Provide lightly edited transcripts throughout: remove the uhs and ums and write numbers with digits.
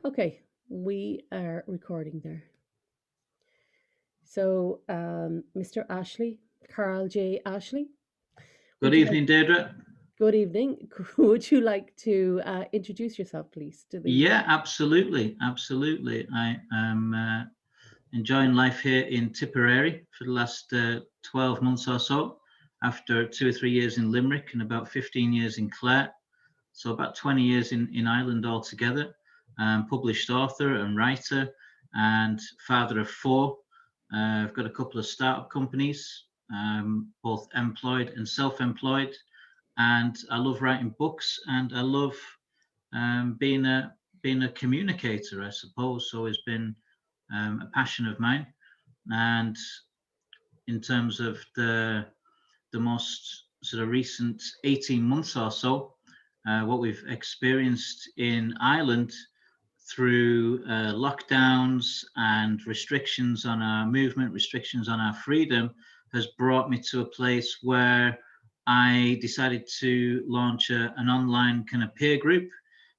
Okay, we are recording there. So, Mr. Ashley, Carl.J. Ashley, Good would you like? evening, Deirdre. Good evening. Would you like to introduce yourself, please, to the? Yeah, absolutely, absolutely. I am enjoying life here in Tipperary for the last 12 months or so, after 2 or 3 years in Limerick and about 15 years in Clare. So about 20 years in Ireland altogether. Published author and writer and father of four. I've got a couple of startup companies, both employed and self-employed. And I love writing books, and I love being a communicator, I suppose. So it's been a passion of mine. And in terms of the most sort of recent 18 months or so, what we've experienced in Ireland through lockdowns and restrictions on our movement, restrictions on our freedom, has brought me to a place where I decided to launch an online kind of peer group,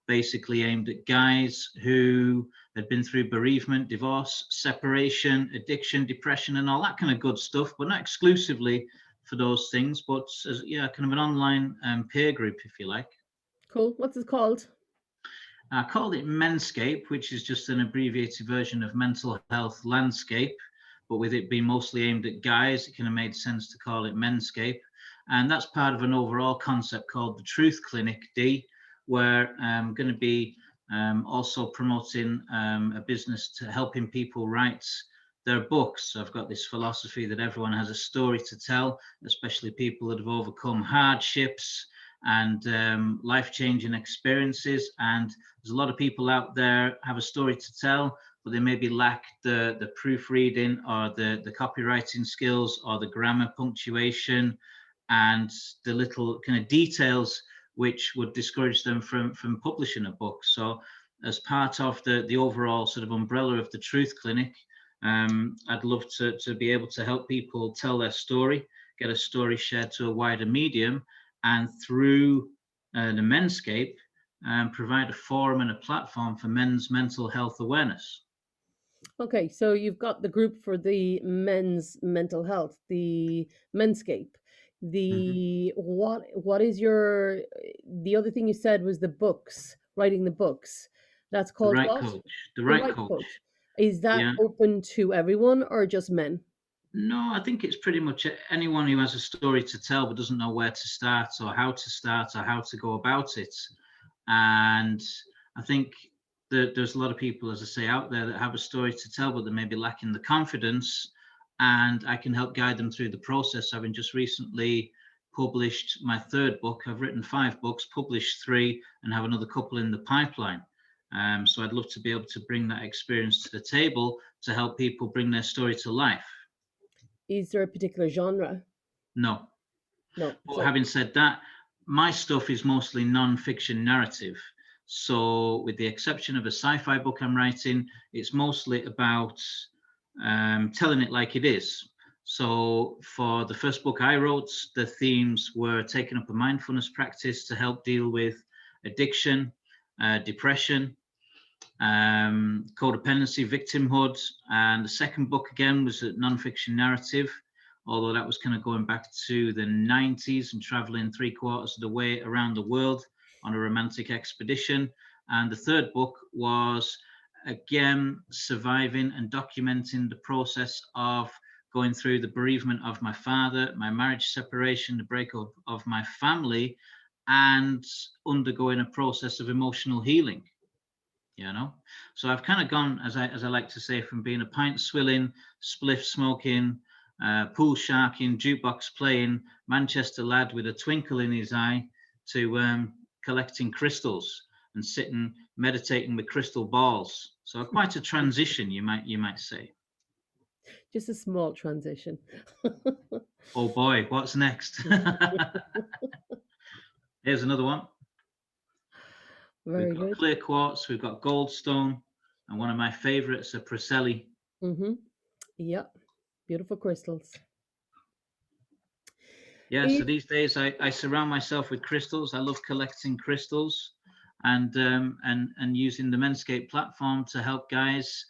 basically aimed at guys who had been through bereavement, divorce, separation, addiction, depression, and all that kind of good stuff, but not exclusively for those things, but as, yeah, kind of an online peer group, if you like. Cool. What's it called? I called it MenScape, which is just an abbreviated version of mental health landscape. But with it being mostly aimed at guys, it kind of made sense to call it MenScape. And that's part of an overall concept called the Truth Clinic, Dee, where I'm going to be also promoting a business to helping people write their books. So I've got this philosophy that everyone has a story to tell, especially people that have overcome hardships and life-changing experiences. And there's a lot of people out there have a story to tell, but they maybe lack the proofreading or the copywriting skills or the grammar, punctuation, and the little kind of details which would discourage them from publishing a book. So as part of the overall sort of umbrella of the Truth Clinic, I'd love to be able to help people tell their story, get a story shared to a wider medium, and through the Menscape, provide a forum and a platform for men's mental health awareness. Okay, so you've got the group for the men's mental health, the Menscape. Mhm. What is your the other thing you said was the books, writing the books. That's The called right what? coach, the The right Write coach. Coach. Is that Yeah. open to everyone or just men? No, I think it's pretty much anyone who has a story to tell but doesn't know where to start or how to go about it. And I think that there's a lot of people, as I say, out there that have a story to tell, but they may be lacking the confidence. And I can help guide them through the process. Having just recently published my third book, I've written 5 books, published 3, and have another couple in the pipeline. So I'd love to be able to bring that experience to the table to help people bring their story to life. Is there a particular genre? No. No. But So having said that, my stuff is mostly non-fiction narrative. So, with the exception of a sci-fi book I'm writing, it's mostly about telling it like it is. So, for the first book I wrote, the themes were taking up a mindfulness practice to help deal with addiction, depression, codependency, victimhood. And the second book again was a non-fiction narrative, although that was kind of going back to the 90s and traveling 3/4 of the way around the world on a romantic expedition. And the third book was again surviving and documenting the process of going through the bereavement of my father, my marriage separation, the breakup of my family, and undergoing a process of emotional healing. you know so I've kind of gone, as I like to say, from being a pint swilling, spliff smoking, pool sharking, jukebox playing Manchester lad with a twinkle in his eye to collecting crystals and sitting meditating with crystal balls. So quite a transition, you might say. just a small transition. Oh boy, what's next? Here's another one. We've Very got good. clear quartz, we've got goldstone, and one of my favorites, a Preseli. Mm-hmm. Yeah. Beautiful crystals. Yeah, so If these days I surround myself with crystals. I love collecting crystals. and using the MenScape platform to help guys.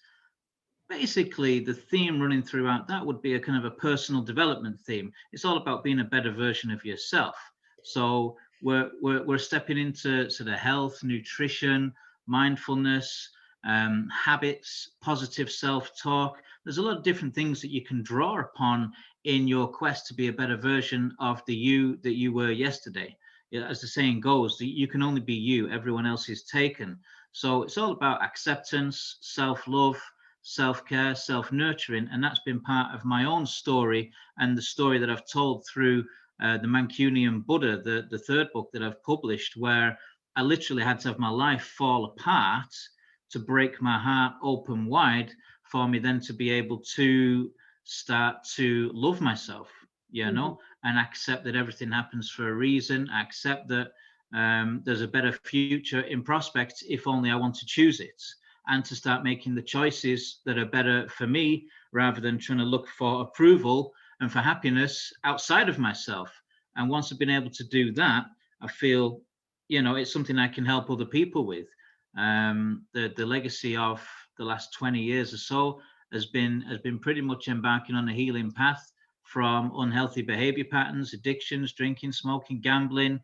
Basically, the theme running throughout that would be a kind of a personal development theme. It's all about being a better version of yourself. So we're stepping into sort of health, nutrition, mindfulness, habits, positive self-talk. There's a lot of different things that you can draw upon in your quest to be a better version of the you that you were yesterday. Yeah, as the saying goes, you can only be you. Everyone else is taken. So it's all about acceptance, self-love, self-care, self-nurturing, and that's been part of my own story and the story that I've told through the Mancunian Buddha, the third book that I've published, where I literally had to have my life fall apart to break my heart open wide for me then to be able to start to love myself, Hmm. and accept that everything happens for a reason, accept that there's a better future in prospect if only I want to choose it, and to start making the choices that are better for me rather than trying to look for approval and for happiness outside of myself. And once I've been able to do that, I feel, it's something I can help other people with. The legacy of the last 20 years or so has been pretty much embarking on a healing path from unhealthy behavior patterns, addictions, drinking, smoking, gambling,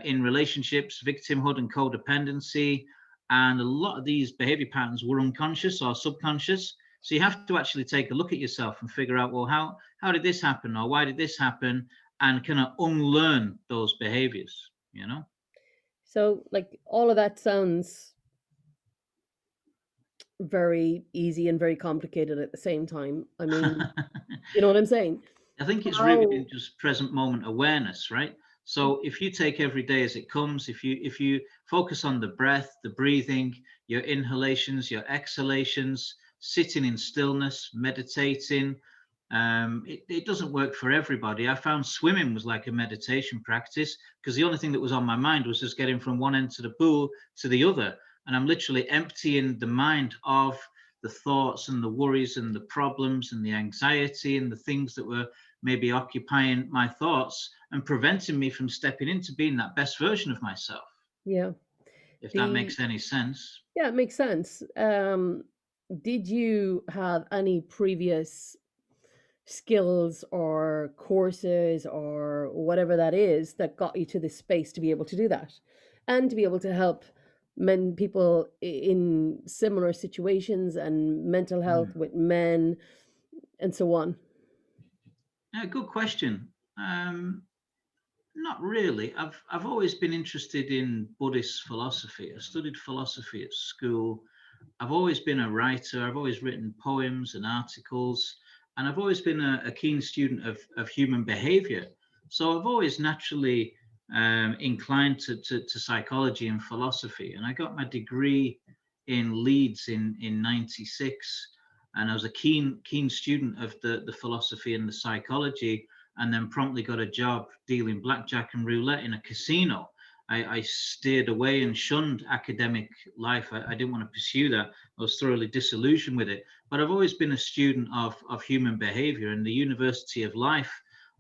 in relationships, victimhood and codependency. And a lot of these behavior patterns were unconscious or subconscious. So you have to actually take a look at yourself and figure out, well, how did this happen, or why did this happen, and kind of unlearn those behaviors. So, like, all of that sounds very easy and very complicated at the same time. I mean, you know what I'm saying? I think it's rooted How? in just present moment awareness, right? So if you take every day as it comes, if you focus on the breath, the breathing, your inhalations, your exhalations, sitting in stillness, meditating, it doesn't work for everybody. I found swimming was like a meditation practice because the only thing that was on my mind was just getting from one end to the pool to the other. And I'm literally emptying the mind of the thoughts and the worries and the problems and the anxiety and the things that were maybe occupying my thoughts and preventing me from stepping into being that best version of myself, Yeah. if that The makes any sense. Yeah, it makes sense. Did you have any previous skills or courses or whatever that is that got you to this space to be able to do that and to be able to help people in similar situations and mental health Hmm. with men and so on? Yeah, good question. Not really. I've always been interested in Buddhist philosophy. I studied philosophy at school. I've always been a writer. I've always written poems and articles, and I've always been a keen student of human behavior. So I've always naturally inclined to psychology and philosophy. And I got my degree in Leeds in '96, and I was a keen student of the philosophy and the psychology, and then promptly got a job dealing blackjack and roulette in a casino. I steered away and shunned academic life. I didn't want to pursue that. I was thoroughly disillusioned with it. But I've always been a student of human behavior, and the University of Life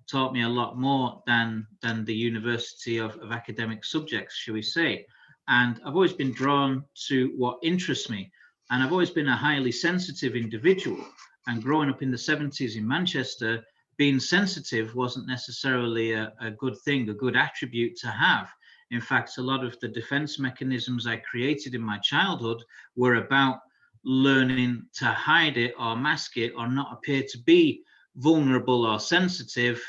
taught me a lot more than the University of academic subjects, shall we say. And I've always been drawn to what interests me. And I've always been a highly sensitive individual. And growing up in the 70s in Manchester, being sensitive wasn't necessarily a good thing, a good attribute to have. In fact, a lot of the defense mechanisms I created in my childhood were about learning to hide it or mask it or not appear to be vulnerable or sensitive,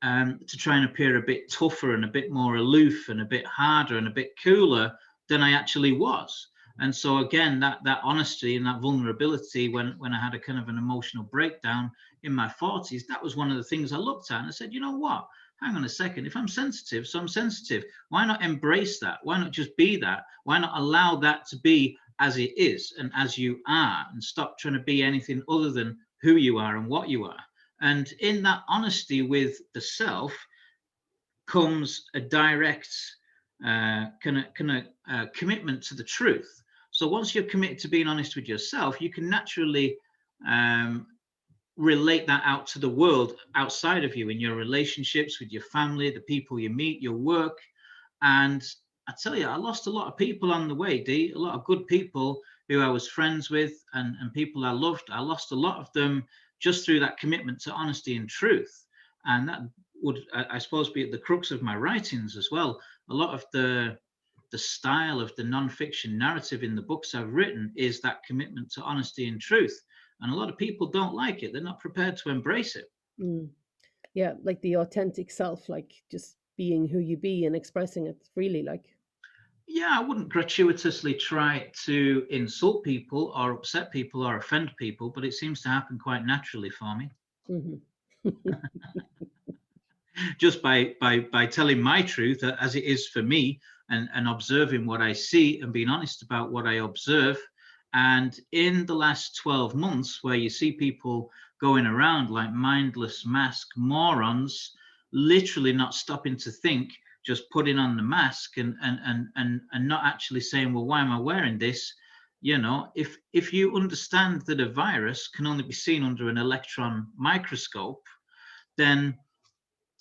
to try and appear a bit tougher and a bit more aloof and a bit harder and a bit cooler than I actually was. And so again, that honesty and that vulnerability when I had a kind of an emotional breakdown in my 40s, that was one of the things I looked at and I said, you know what? Hang on a second. If I'm sensitive, so I'm sensitive. Why not embrace that? Why not just be that? Why not allow that to be as it is and as you are, and stop trying to be anything other than who you are and what you are? And in that honesty with the self comes a direct commitment to the truth. So once you're committed to being honest with yourself, you can naturally um, relate that out to the world outside of you, in your relationships with your family, the people you meet, your work. And I tell you, I lost a lot of people on the way, Dee, a lot of good people who I was friends with and people I loved. I lost a lot of them just through that commitment to honesty and truth. And that would, I suppose, be at the crux of my writings as well. A lot of the style of the non-fiction narrative in the books I've written is that commitment to honesty and truth. And a lot of people don't like it. They're not prepared to embrace it. Mm. Yeah, like the authentic self, like just being who you be and expressing it freely, like. Yeah, I wouldn't gratuitously try to insult people or upset people or offend people, but it seems to happen quite naturally for me. Hmm. Just by telling my truth as it is for me and observing what I see and being honest about what I observe. And in the last 12 months, where you see people going around like mindless mask morons, literally not stopping to think, just putting on the mask and not actually saying, well, why am I wearing this? You know, if you understand that a virus can only be seen under an electron microscope, then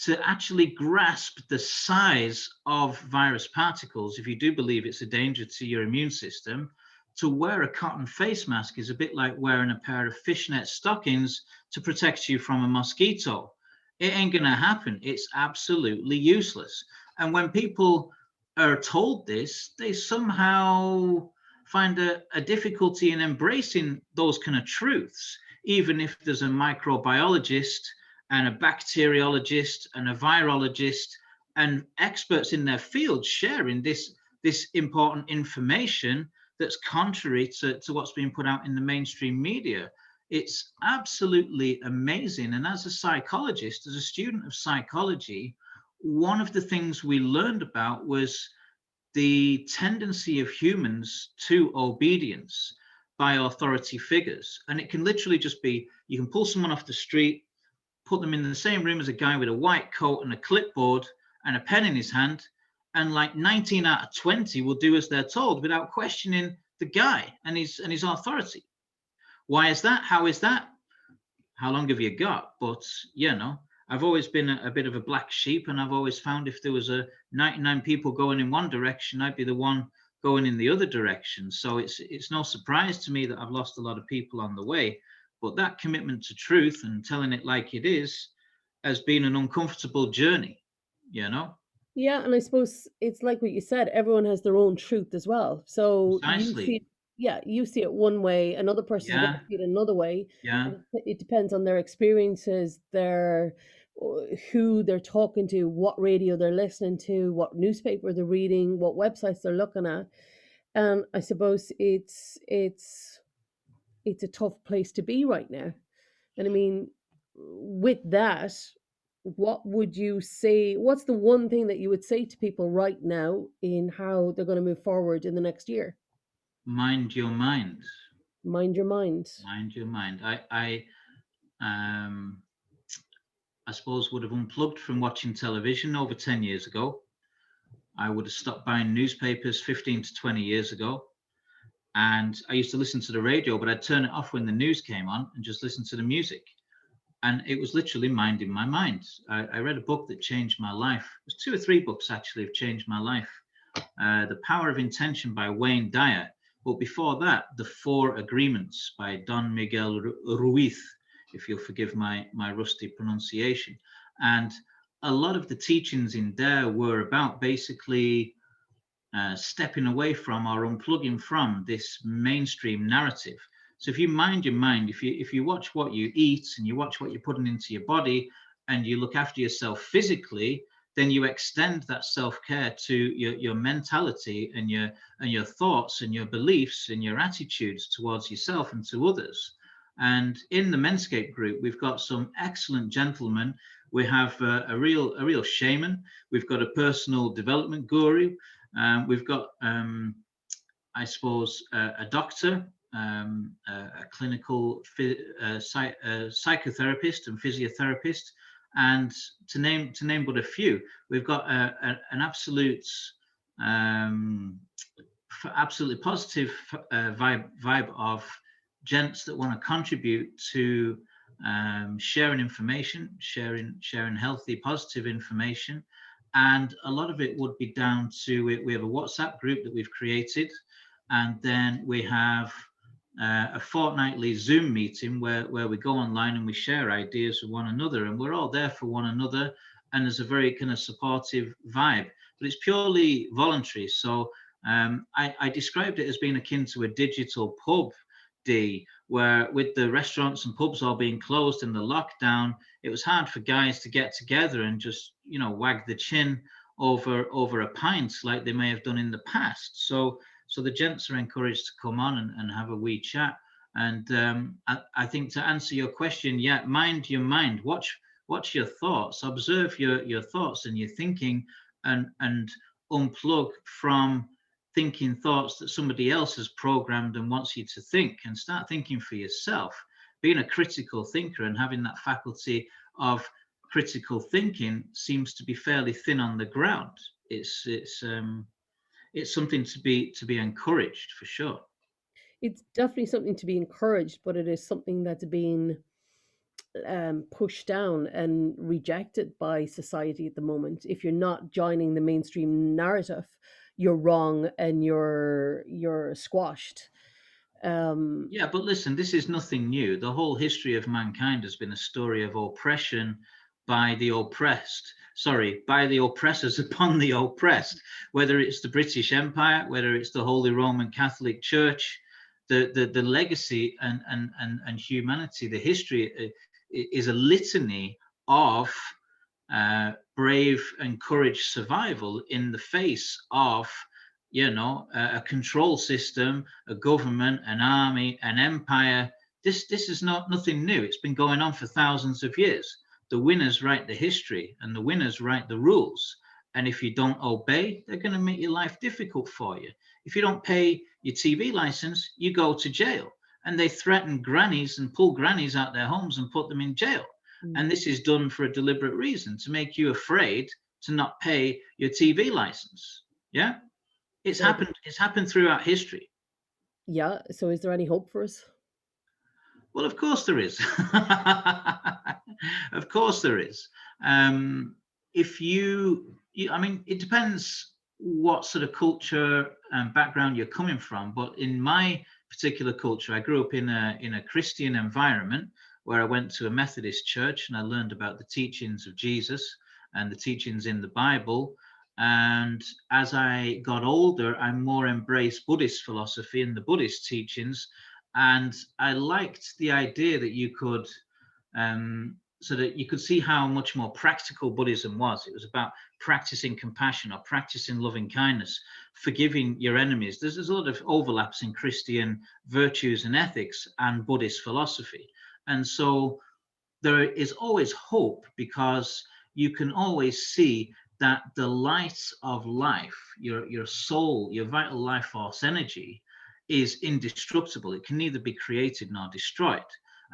to actually grasp the size of virus particles, if you do believe it's a danger to your immune system, to wear a cotton face mask is a bit like wearing a pair of fishnet stockings to protect you from a mosquito. It ain't going to happen. It's absolutely useless. And when people are told this, they somehow find a difficulty in embracing those kind of truths, even if there's a microbiologist and a bacteriologist and a virologist and experts in their field sharing this important information that's contrary to what's being put out in the mainstream media. It's absolutely amazing. And as a psychologist, as a student of psychology, one of the things we learned about was the tendency of humans to obedience by authority figures. And it can literally just be, you can pull someone off the street, put them in the same room as a guy with a white coat and a clipboard and a pen in his hand, and like 19 out of 20 will do as they're told without questioning the guy and his authority. Why is that? How is that? How long have you got? But you know, I've always been a bit of a black sheep, and I've always found if there was a 99 people going in one direction, I'd be the one going in the other direction. So it's no surprise to me that I've lost a lot of people on the way. But that commitment to truth and telling it like it is has been an uncomfortable journey, you know? Yeah, and I suppose it's like what you said, everyone has their own truth as well. So you see Precisely. it, yeah, you see it one way, another person's going to Yeah, see it another way, yeah. and it depends on their experiences, their who they're talking to, what radio they're listening to, what newspaper they're reading, what websites they're looking at. And I suppose it's a tough place to be right now. And I mean, with that, what would you say? What's the one thing that you would say to people right now in how they're going to move forward in the next year? Mind your mind. Mind your mind. Mind your mind. Um, I suppose would have unplugged from watching television over 10 years ago. I would have stopped buying newspapers 15 to 20 years ago. And I used to listen to the radio, but I'd turn it off when the news came on and just listen to the music. And it was literally minding my mind. I read a book that changed my life. There's two or three books actually have changed my life. The Power of Intention by Wayne Dyer. But before that, The Four Agreements by Don Miguel Ruiz, if you'll forgive my rusty pronunciation. And a lot of the teachings in there were about basically stepping away from or unplugging from this mainstream narrative. So if you mind your mind, if you watch what you eat and you watch what you're putting into your body and you look after yourself physically, then you extend that self-care to your mentality and your thoughts and your beliefs and your attitudes towards yourself and to others. And in the MenScape group, we've got some excellent gentlemen. We have a real shaman. We've got a personal development guru. We've got, I suppose, a doctor, a clinical psychotherapist and physiotherapist, and to name but a few. We've got an absolutely positive vibe of gents that want to contribute to sharing information, sharing healthy, positive information, And a lot of it would be down to it. We have a WhatsApp group that we've created, and then we have a fortnightly Zoom meeting where we go online and we share ideas with one another, and we're all there for one another. And there's a very kind of supportive vibe, but it's purely voluntary. So I described it as being akin to a digital pub, D, where with the restaurants and pubs all being closed in the lockdown, it was hard for guys to get together and just, wag the chin over a pint like they may have done in the past. So the gents are encouraged to come on and have a wee chat. And I think to answer your question, yeah, mind your mind. Watch your thoughts. Observe your thoughts and your thinking, and unplug from thinking thoughts that somebody else has programmed and wants you to think, and start thinking for yourself. Being a critical thinker and having that faculty of critical thinking seems to be fairly thin on the ground. It's something to be encouraged for sure. It's definitely something to be encouraged, but it is something that's being pushed down and rejected by society at the moment. If you're not joining the mainstream narrative, you're wrong and you're squashed. Um, Yeah, but listen, this is nothing new. The whole history of mankind has been a story of oppression by the oppressed. Sorry, by the oppressors upon the oppressed. Whether it's the British Empire, whether it's the Holy Roman Catholic Church, the legacy and humanity, the history is a litany of brave and courage survival in the face of a control system, a government, an army, an empire. This is nothing new. It's been going on for thousands of years. The winners write the history and the winners write the rules. And if you don't obey, they're going to make your life difficult for you. If you don't pay your TV license, you go to jail. And they threaten grannies and pull grannies out their homes and put them in jail. And this is done for a deliberate reason, to make you afraid to not pay your TV license. Yeah, it's so happened. It's happened throughout history. yeah, so is there any hope for us? Well, of course there is. Of course there is. If I mean, it depends what sort of culture and background you're coming from. But in my particular culture, I grew up in a Christian environment where I went to a Methodist church and I learned about the teachings of Jesus and the teachings in the Bible. And as I got older, I more embraced Buddhist philosophy and the Buddhist teachings. And I liked the idea that you could so that you could see how much more practical Buddhism was. It was about practicing compassion or practicing loving kindness, forgiving your enemies. There's a lot of overlaps in Christian virtues and ethics and Buddhist philosophy. And so there is always hope, because you can always see that the light of life, your soul, your vital life force energy, is indestructible. It can neither be created nor destroyed.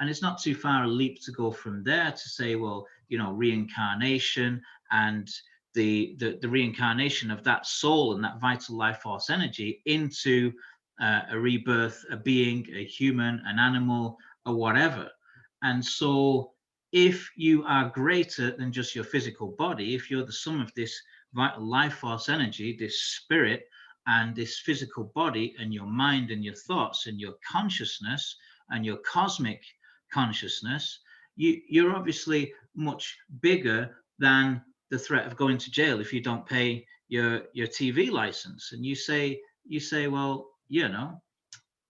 And it's not too far a leap to go from there to say, well, reincarnation and the reincarnation of that soul and that vital life force energy into a rebirth, a being, a human, an animal, or whatever. And so if you are greater than just your physical body, if you're the sum of this vital life force energy, this spirit, and this physical body, and your mind and your thoughts and your consciousness and your cosmic consciousness, you're obviously much bigger than the threat of going to jail if you don't pay your TV license. And you say, well,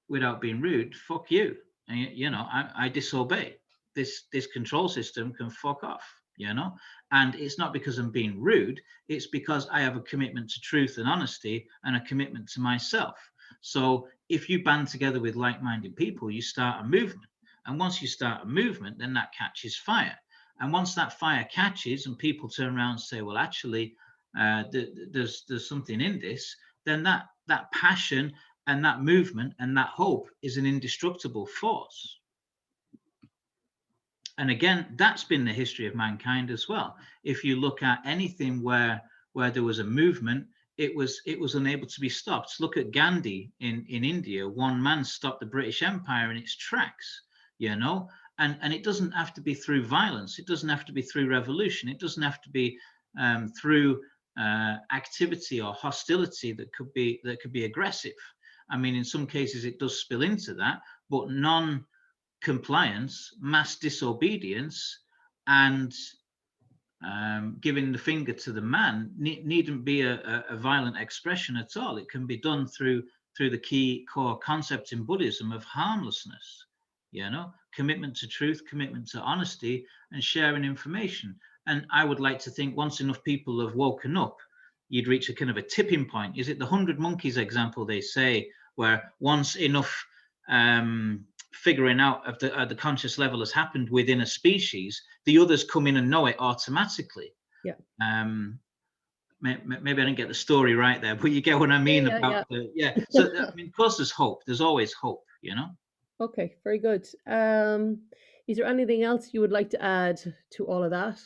without being rude, fuck you. And, I disobey. This control system can fuck off. And it's not because I'm being rude. It's because I have a commitment to truth and honesty and a commitment to myself. So if you band together with like-minded people, you start a movement. And once you start a movement, then that catches fire. And once that fire catches and people turn around and say, well, actually, there's something in this, then that passion and that movement and that hope is an indestructible force. And again, that's been the history of mankind as well. If you look at anything where there was a movement, it was unable to be stopped. Look at Gandhi in India. One man stopped the British Empire in its tracks, and it doesn't have to be through violence. It doesn't have to be through revolution. It doesn't have to be through activity or hostility that could be aggressive. I mean, in some cases it does spill into that, but non-compliance, mass disobedience, and giving the finger to the man needn't be a violent expression at all. It can be done through the key core concept in Buddhism of harmlessness, commitment to truth, commitment to honesty, and sharing information. And I would like to think once enough people have woken up, you'd reach a kind of a tipping point. Is it the 100 monkeys example they say, where once enough figuring out of the conscious level has happened within a species, the others come in and know it automatically. Yeah. Maybe I didn't get the story right there, but you get what I mean about So I mean, of course, there's hope. There's always hope, Okay, very good. Is there anything else you would like to add to all of that?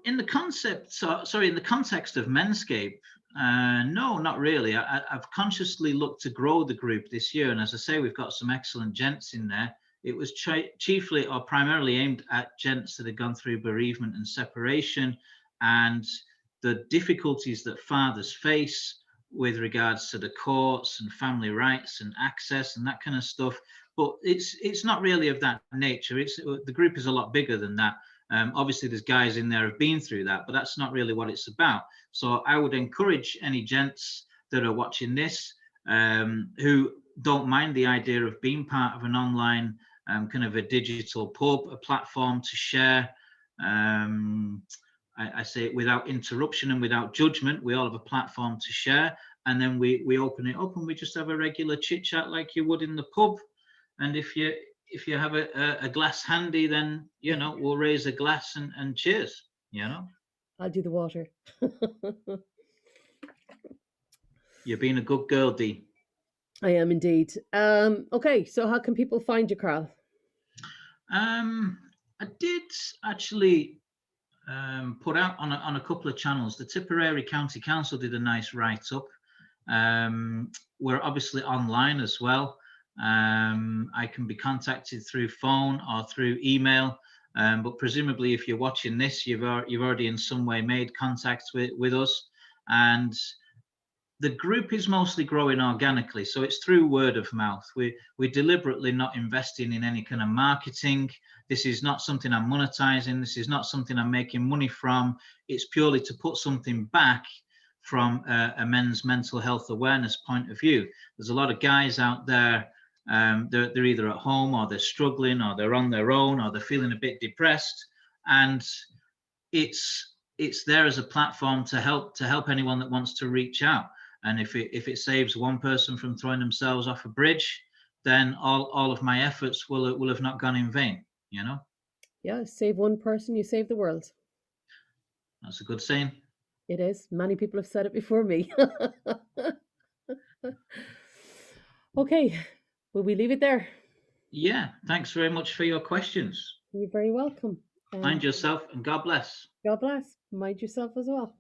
In the context of MenScape, no, not really. I've consciously looked to grow the group this year, and as I say, we've got some excellent gents in there. It was chiefly or primarily aimed at gents that had gone through bereavement and separation, and the difficulties that fathers face with regards to the courts and family rights and access and that kind of stuff. But it's not really of that nature. The group is a lot bigger than that. Obviously, there's guys in there who've been through that, but that's not really what it's about. So I would encourage any gents that are watching this who don't mind the idea of being part of an online kind of a digital pub, a platform to share. I say it without interruption and without judgment. We all have a platform to share, and then we open it up and we just have a regular chit chat like you would in the pub. And if you have a glass handy, then we'll raise a glass and cheers. I'll do the water. You're being a good girl, Dee. I am indeed. Okay, so how can people find you, Carl? I did actually put out on a couple of channels. The Tipperary County Council did a nice write-up. We're obviously online as well. I can be contacted through phone or through email, but presumably if you're watching this, you've already in some way made contact with us. And the group is mostly growing organically, so it's through word of mouth. We're deliberately not investing in any kind of marketing. This is not something I'm monetizing. This is not something I'm making money from. It's purely to put something back from a men's mental health awareness point of view. There's a lot of guys out there, they're either at home or they're struggling or they're on their own or they're feeling a bit depressed, and it's there as a platform to help anyone that wants to reach out. And if it saves one person from throwing themselves off a bridge, then all of my efforts will have not gone in vain. Yeah, save one person, you save the world. That's a good saying. It is. Many people have said it before me. Okay, will we leave it there? Yeah, thanks very much for your questions. You're very welcome. Mind yourself and God bless. God bless. Mind yourself as well.